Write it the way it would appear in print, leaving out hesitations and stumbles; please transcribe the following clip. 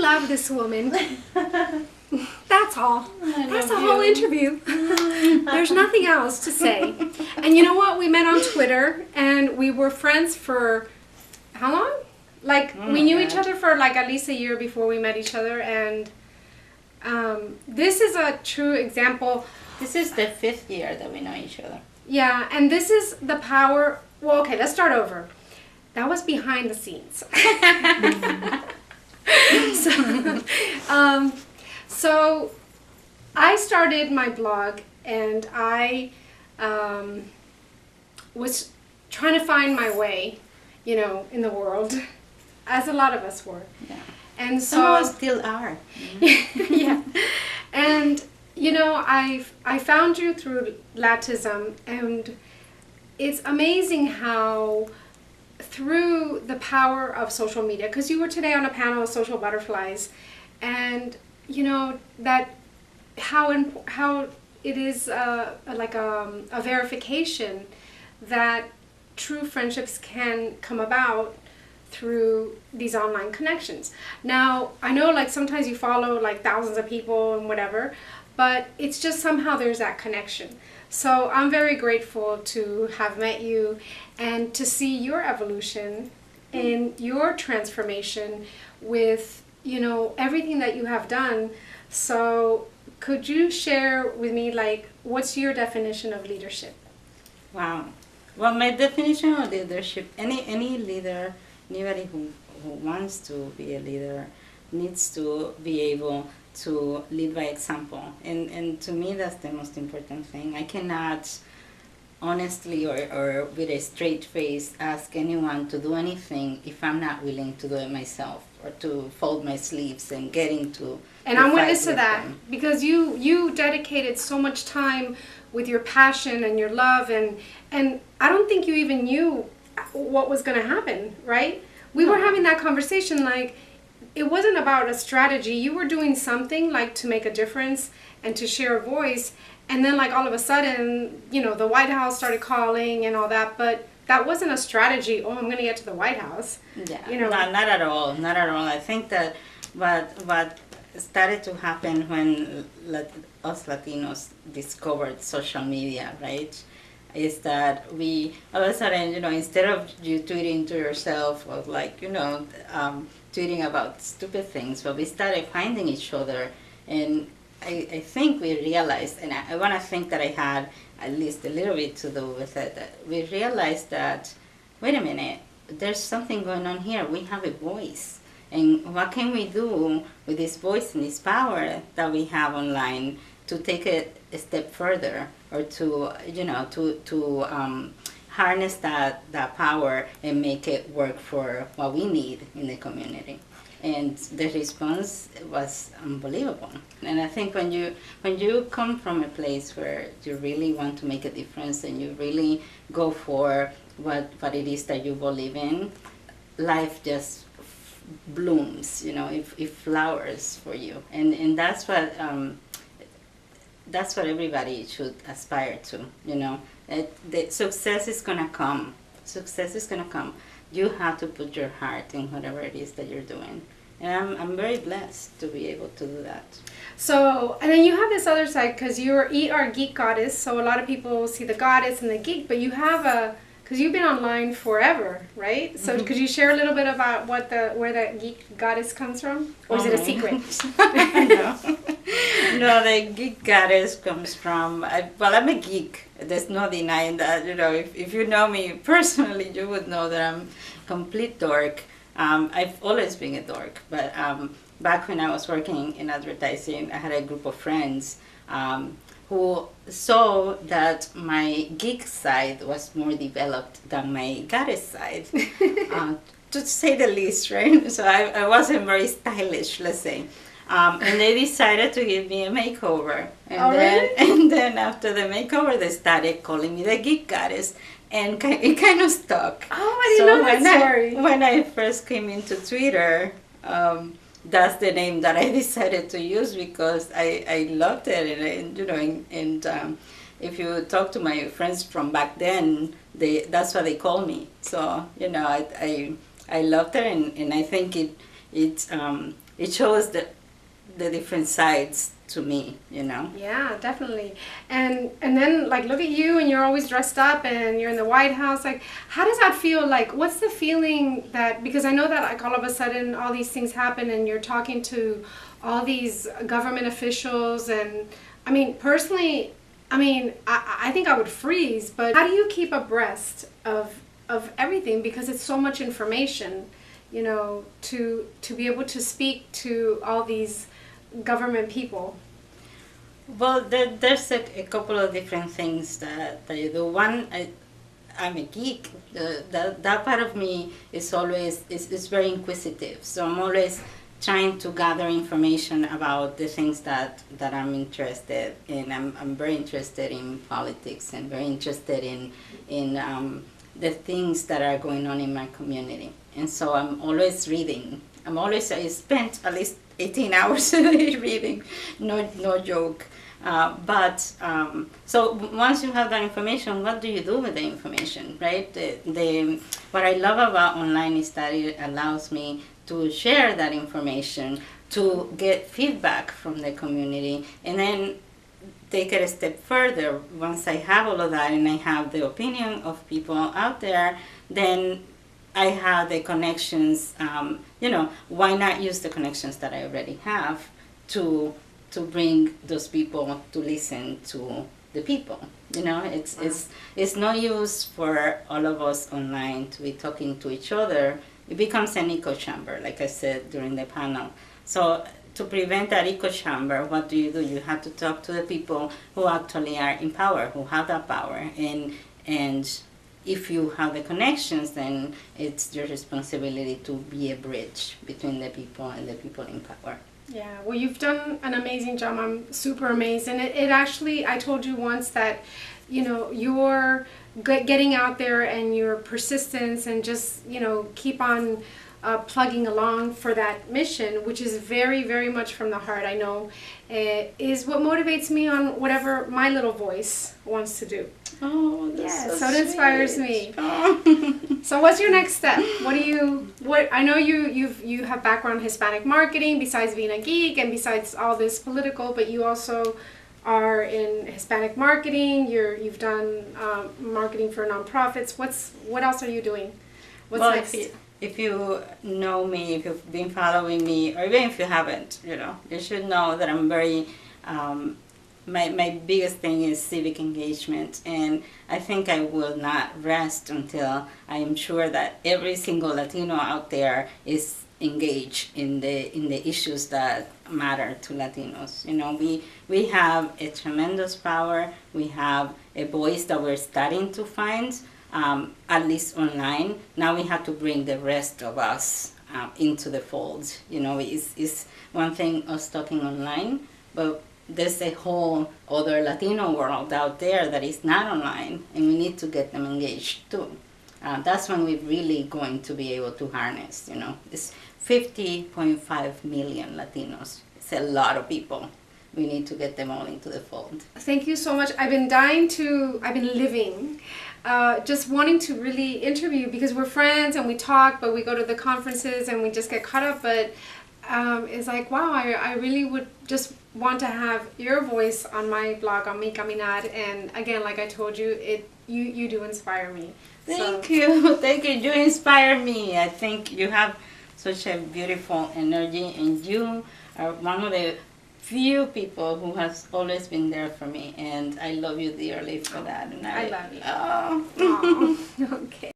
love this woman. That's all. That's the whole interview. There's nothing else to say. And you know what? We met on Twitter, and we were friends for how long? Like, we knew each other for like at least a year before we met each other. And this is a true example. This is the 5th year that we know each other. Yeah, and this is the power. Well, okay, let's start over. That was behind the scenes. So I started my blog, and I was trying to find my way, you know, in the world, as a lot of us were. Yeah. And so some of us still are. yeah. And you know, I found you through Latism, and it's amazing how through the power of social media, because you were today on a panel of social butterflies, and you know that how it is like a verification that true friendships can come about through these online connections. Now, I know like sometimes you follow like thousands of people and whatever, but it's just somehow there's that connection. So I'm very grateful to have met you and to see your evolution and your transformation with, you know, everything that you have done. So could you share with me, like, what's your definition of leadership? Wow. Well, my definition of leadership, any leader, anybody who wants to be a leader needs to be able to lead by example. And to me, that's the most important thing. I cannot honestly or with a straight face ask anyone to do anything if I'm not willing to do it myself, or to fold my sleeves and get into. And I'm witness to that, because you dedicated so much time with your passion and your love, and I don't think you even knew what was going to happen, right? We were having that conversation, like, it wasn't about a strategy. You were doing something like to make a difference and to share a voice, and then like all of a sudden, you know, the White House started calling and all that, but that wasn't a strategy. Oh, I'm going to get to the White House. Yeah, you know, not at all, not at all. I think that what started to happen when us Latinos discovered social media, right, is that we all of a sudden, you know, instead of you tweeting to yourself or like, you know, tweeting about stupid things, but we started finding each other, and I think we realized, and I want to think that I had at least a little bit to do with it, that we realized that, wait a minute, there's something going on here. We have a voice. And what can we do with this voice and this power that we have online to take it a step further, or to, you know, to harness that power and make it work for what we need in the community. And the response was unbelievable. And I think when you come from a place where you really want to make a difference and you really go for what it is that you believe in, life just blooms, you know, it flowers for you. And that's what everybody should aspire to, you know. The success is gonna come. Success is gonna come. You have to put your heart in whatever it is that you're doing. And I'm very blessed to be able to do that. So, and then you have this other side, because you're our geek goddess. So a lot of people see the goddess and the geek, but you have because you've been online forever, right? So could you share a little bit about where that geek goddess comes from? Or is it a secret? No, the geek goddess comes from, I'm a geek. There's no denying that. You know, if you know me personally, you would know that I'm a complete dork. I've always been a dork, but back when I was working in advertising, I had a group of friends who saw that my geek side was more developed than my goddess side, to say the least, right? So I wasn't very stylish, let's say. And they decided to give me a makeover. And then after the makeover, they started calling me the geek goddess. And it kind of stuck. Oh, I didn't know that story. When I first came into Twitter, that's the name that I decided to use, because I loved it. And you know, and if you talk to my friends from back then, that's what they call me. So, you know, I loved it, and I think it it shows the different sides to me, you know. Yeah, definitely. And then like look at you, and you're always dressed up and you're in the White House. Like, how does that feel? Like, what's the feeling that, because I know that like all of a sudden all these things happen and you're talking to all these government officials, and I mean personally, I think I would freeze, but how do you keep abreast of everything, because it's so much information, you know, to be able to speak to all these government people? Well, there's a couple of different things that you do. One, I'm a geek. That part of me is always is very inquisitive. So I'm always trying to gather information about the things that I'm interested in. I'm very interested in politics and very interested in the things that are going on in my community. And so I'm always reading. I spent at least 18 hours a day reading, no joke. So once you have that information, what do you do with the information, right? What I love about online is that it allows me to share that information, to get feedback from the community, and then take it a step further. Once I have all of that and I have the opinion of people out there, then I have the connections. Why not use the connections that I already have to bring those people to listen to the people? You know, it's no use for all of us online to be talking to each other. It becomes an echo chamber, like I said during the panel. So to prevent that echo chamber, what do? You have to talk to the people who actually are in power, who have that power, and if you have the connections, then it's your responsibility to be a bridge between the people and the people in power. Yeah, well, you've done an amazing job. I'm super amazed. And it actually, I told you once that, you know, your getting out there and your persistence and just, you know, keep on plugging along for that mission, which is very, very much from the heart, I know, is what motivates me on whatever my little voice wants to do. Oh, that's so it inspires me. Oh. So what's your next step? I know you have background in Hispanic marketing, besides being a geek and besides all this political, but you also are in Hispanic marketing. You've done marketing for nonprofits. What else are you doing? What's next? If you know me, if you've been following me, or even if you haven't, you know, you should know that I'm very, my biggest thing is civic engagement, and I think I will not rest until I am sure that every single Latino out there is engaged in the issues that matter to Latinos. You know, we have a tremendous power. We have a voice that we're starting to find. At least online. Now we have to bring the rest of us into the fold. You know, it's one thing us talking online, but there's a whole other Latino world out there that is not online, and we need to get them engaged too. That's when we're really going to be able to harness, you know, it's 50.5 million Latinos. It's a lot of people. We need to get them all into the fold. Thank you so much. I've been living, just wanting to really interview, because we're friends and we talk, but we go to the conferences and we just get caught up. But it's like, wow, I really would just want to have your voice on my blog, on Mi Caminar. And again, like I told you, you do inspire me. Thank you. Thank you. You inspire me. I think you have such a beautiful energy, and you are one of the few people who has always been there for me, and I love you dearly for that. And I love you. Oh. Oh. Okay.